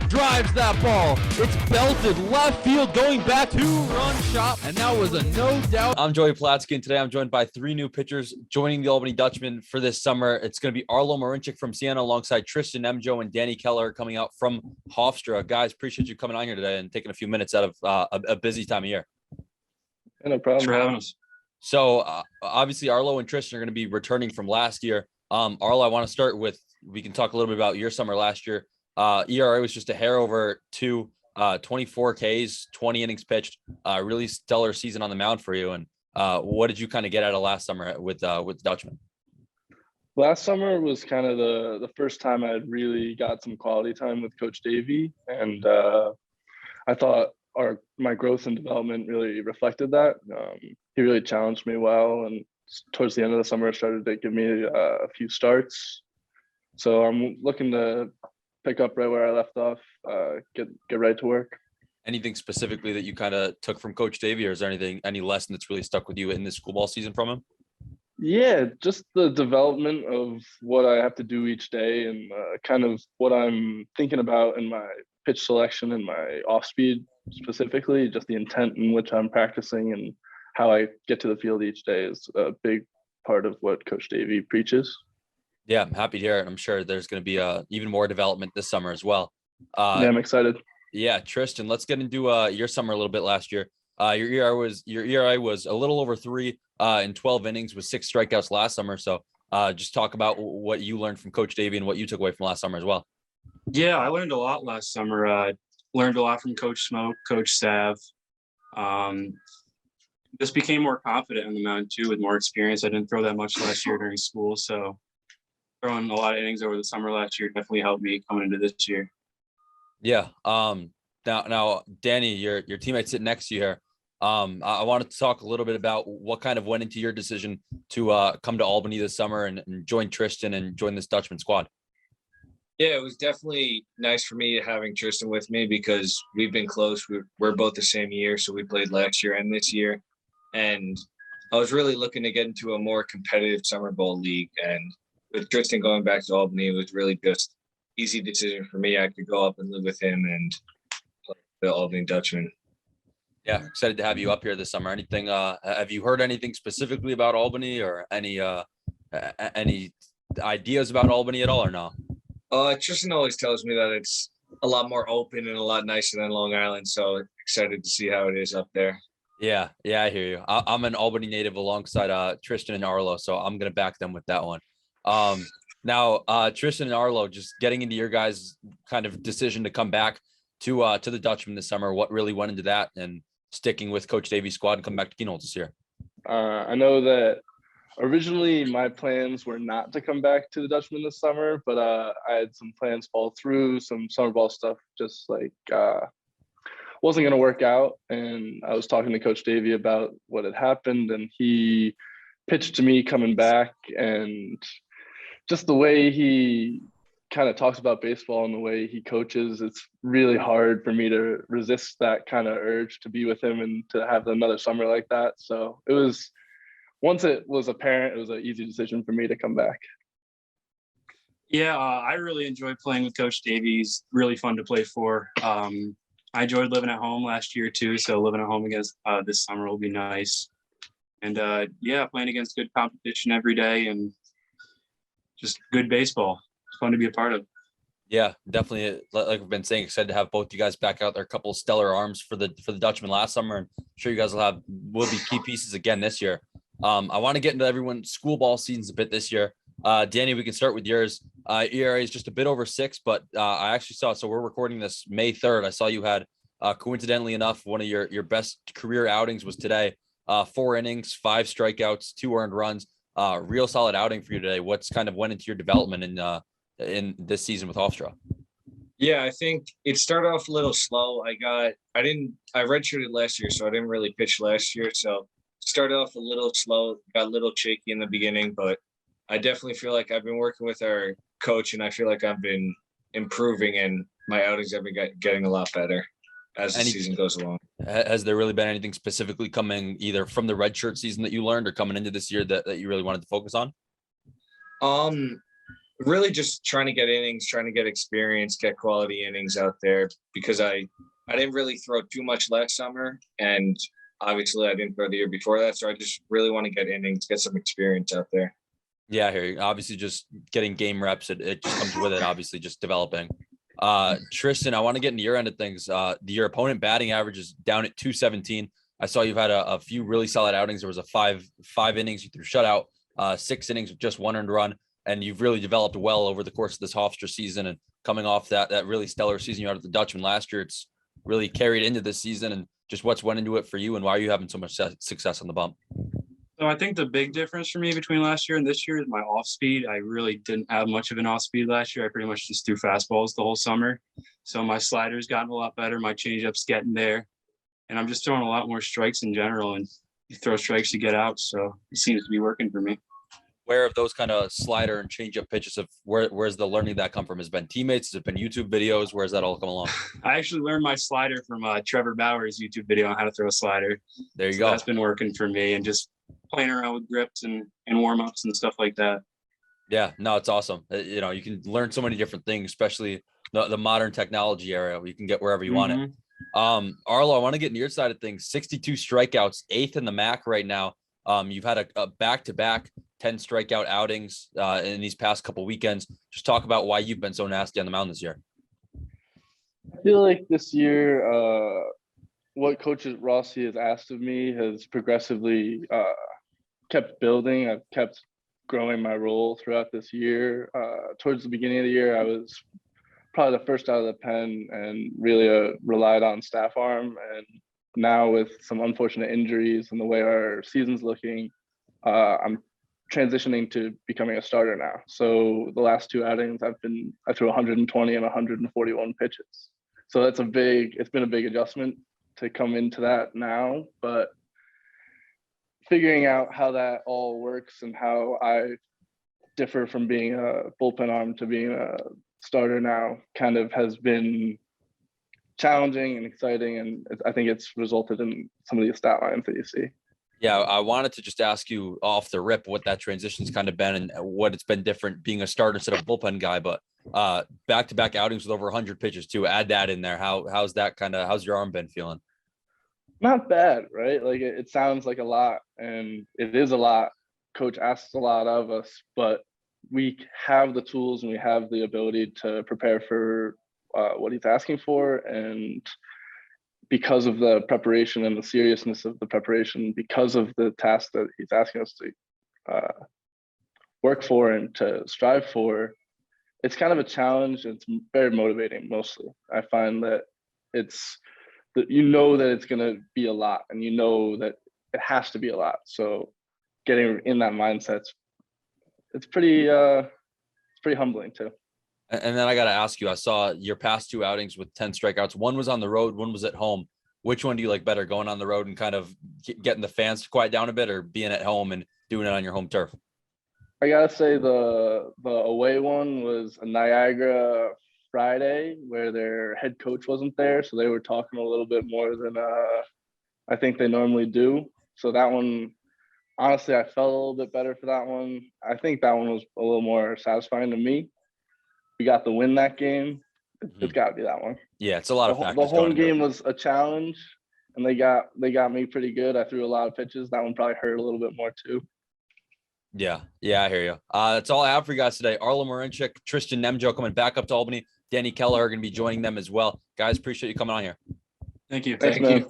drives that ball. It's belted left field, going back two-run shot, and that was a no doubt. I'm Joey Palatsky, and today I'm joined by three new pitchers joining the Albany Dutchmen for this summer. It's going to be Arlo Marynczak from Siena alongside Tristan, Nemjo, and Kelleher coming out from Hofstra. Guys, appreciate you coming on here today and taking a few minutes out of a busy time of year. No problem. Thanks for having us. So obviously Arlo and Tristan are going to be returning from last year. Arlo, I want to start with, we can talk a little bit about your summer last year. ERA was just a hair over 24 Ks, 20 innings pitched, really stellar season on the mound for you. And what did you kind of get out of last summer with Dutchman? Last summer was kind of the first time I had really got some quality time with Coach Davey, and I thought my growth and development really reflected that. He really challenged me well, and towards the end of the summer started to give me a few starts. So I'm looking to pick up right where I left off, get right to work. Anything specifically that you kind of took from Coach Davey, or is there any lesson that's really stuck with you in this school ball season from him? Yeah, just the development of what I have to do each day, and kind of what I'm thinking about in my pitch selection and my off speed specifically, just the intent in which I'm practicing and how I get to the field each day is a big part of what Coach Davey preaches. Yeah, I'm happy to hear it. I'm sure there's going to be even more development this summer as well. Yeah, I'm excited. Yeah, Tristan, let's get into your summer a little bit last year. Your ERA was a little over 3 in 12 innings with 6 strikeouts last summer. So just talk about what you learned from Coach Davey and what you took away from last summer as well. Yeah, I learned a lot last summer. Learned a lot from Coach Smoke, Coach Sav. Just became more confident on the mound too with more experience. I didn't throw that much last year during school, so throwing a lot of innings over the summer last year definitely helped me coming into this year. Yeah. Now, Danny, your teammate sitting next to you here. I wanted to talk a little bit about what kind of went into your decision to come to Albany this summer and join Tristan and join this Dutchman squad. Yeah, it was definitely nice for me having Tristan with me because we've been close. We're both the same year, so we played last year and this year. And I was really looking to get into a more competitive summer ball league. And with Tristan going back to Albany, it was really just easy decision for me. I could go up and live with him and play the Albany Dutchmen. Yeah, excited to have you up here this summer. Anything? Have you heard anything specifically about Albany, or any ideas about Albany at all, or no? Tristan always tells me that it's a lot more open and a lot nicer than Long Island. So excited to see how it is up there. Yeah, I hear you. I'm an Albany native alongside Tristan and Arlo, so I'm gonna back them with that one. Now, Tristan and Arlo, just getting into your guys' kind of decision to come back to the Dutchman this summer. What really went into that, and sticking with Coach Davey's squad and come back to Keenholz this year? I know that originally my plans were not to come back to the Dutchman this summer, but I had some plans fall through, some summer ball stuff just like wasn't going to work out. And I was talking to Coach Davey about what had happened, and he pitched to me coming back, and just the way he kind of talks about baseball and the way he coaches, it's really hard for me to resist that kind of urge to be with him and to have another summer like that. So once it was apparent, it was an easy decision for me to come back. Yeah, I really enjoyed playing with Coach Davey. He's really fun to play for. I enjoyed living at home last year too, so living at home against this summer will be nice. And yeah, playing against good competition every day and just good baseball. It's fun to be a part of. Yeah, definitely. Like we've been saying, excited to have both you guys back out there. A couple of stellar arms for the Dutchman last summer, and I'm sure you guys will be key pieces again this year. I want to get into everyone's school ball seasons a bit this year. Danny, we can start with yours. ERA is just a bit over 6, but I actually saw, so we're recording this May 3rd. I saw you had, coincidentally enough, one of your best career outings was today. 4 innings, 5 strikeouts, 2 earned runs. Real solid outing for you today. What's kind of went into your development in this season with Hofstra? Yeah, I think it started off a little slow. I redshirted last year, so I didn't really pitch last year. So started off a little slow, got a little shaky in the beginning, but I definitely feel like I've been working with our coach, and I feel like I've been improving, and my outings have been getting a lot better as the season goes along. Has there really been anything specifically coming either from the redshirt season that you learned or coming into this year that you really wanted to focus on? really just trying to get innings, trying to get experience, get quality innings out there, because I didn't really throw too much last summer, and obviously I didn't throw the year before that. So I just really want to get innings, get some experience out there. Yeah, here, obviously just getting game reps. It just comes with it, obviously just developing. Tristan, I want to get into your end of things. Your opponent batting average is down at 217. I saw you've had a few really solid outings. There was a five innings you threw shutout, 6 innings with just 1 earned run, and you've really developed well over the course of this Hofstra season. And coming off that really stellar season you had at the Dutchmen last year, it's really carried into this season. And just what's went into it for you, and why are you having so much success on the bump? So I think the big difference for me between last year and this year is my off speed. I really didn't have much of an off speed last year. I pretty much just threw fastballs the whole summer. So my slider's gotten a lot better. My changeup's getting there. And I'm just throwing a lot more strikes in general. And you throw strikes, you get out. So it seems to be working for me. Where have those kind of slider and changeup pitches where's the learning that come from? Has it been teammates? Has it been YouTube videos? Where's that all come along? I actually learned my slider from Trevor Bauer's YouTube video on how to throw a slider. There you go. That's been working for me, and just playing around with grips and warm-ups and stuff like that. Yeah, no, it's awesome. You can learn so many different things, especially the modern technology area. You can get wherever you want it. Arlo, I want to get into your side of things. 62 strikeouts, 8th in the MAC right now. You've had a back-to-back 10 strikeout outings in these past couple weekends. Just talk about why you've been so nasty on the mound this year. I feel like this year, what Coach Rossi has asked of me has progressively kept building. I've kept growing my role throughout this year. Towards the beginning of the year, I was probably the first out of the pen and really relied on staff arm. And now with some unfortunate injuries and the way our season's looking, I'm transitioning to becoming a starter now. So the last 2 outings, I threw 120 and 141 pitches. So it's been a big adjustment to come into that now, but figuring out how that all works and how I differ from being a bullpen arm to being a starter now kind of has been challenging and exciting. And I think it's resulted in some of the stat lines that you see. Yeah, I wanted to just ask you off the rip what that transition's kind of been and what it's been different being a starter instead of a bullpen guy, but back-to-back outings with over 100 pitches too. Add that in there. How's your arm been feeling? Not bad, right? Like it sounds like a lot, and it is a lot. Coach asks a lot of us, but we have the tools and we have the ability to prepare for what he's asking for. And because of the preparation and the seriousness of the preparation, because of the task that he's asking us to work for and to strive for, it's kind of a challenge. It's very motivating mostly. I find that it's that that it's going to be a lot, and that it has to be a lot. So getting in that mindset, it's pretty humbling too. And then I got to ask you, I saw your past 2 outings with 10 strikeouts. One was on the road, one was at home. Which one do you like better, going on the road and kind of getting the fans to quiet down a bit, or being at home and doing it on your home turf? I gotta say the away one was a Niagara Friday where their head coach wasn't there, so they were talking a little bit more than I think they normally do. So that one, honestly, I felt a little bit better for that one. I think that one was a little more satisfying to me. We got the win that game. It's got to be that one. Yeah, it's a lot of factors. The home game was a challenge, and they got me pretty good. I threw a lot of pitches. That one probably hurt a little bit more too. Yeah, I hear you. That's all I have for you guys today. Arlo Marynczak, Tristan, Nemjo coming back up to Albany. Danny Kelleher are going to be joining them as well. Guys, appreciate you coming on here. Thank you. Thank you.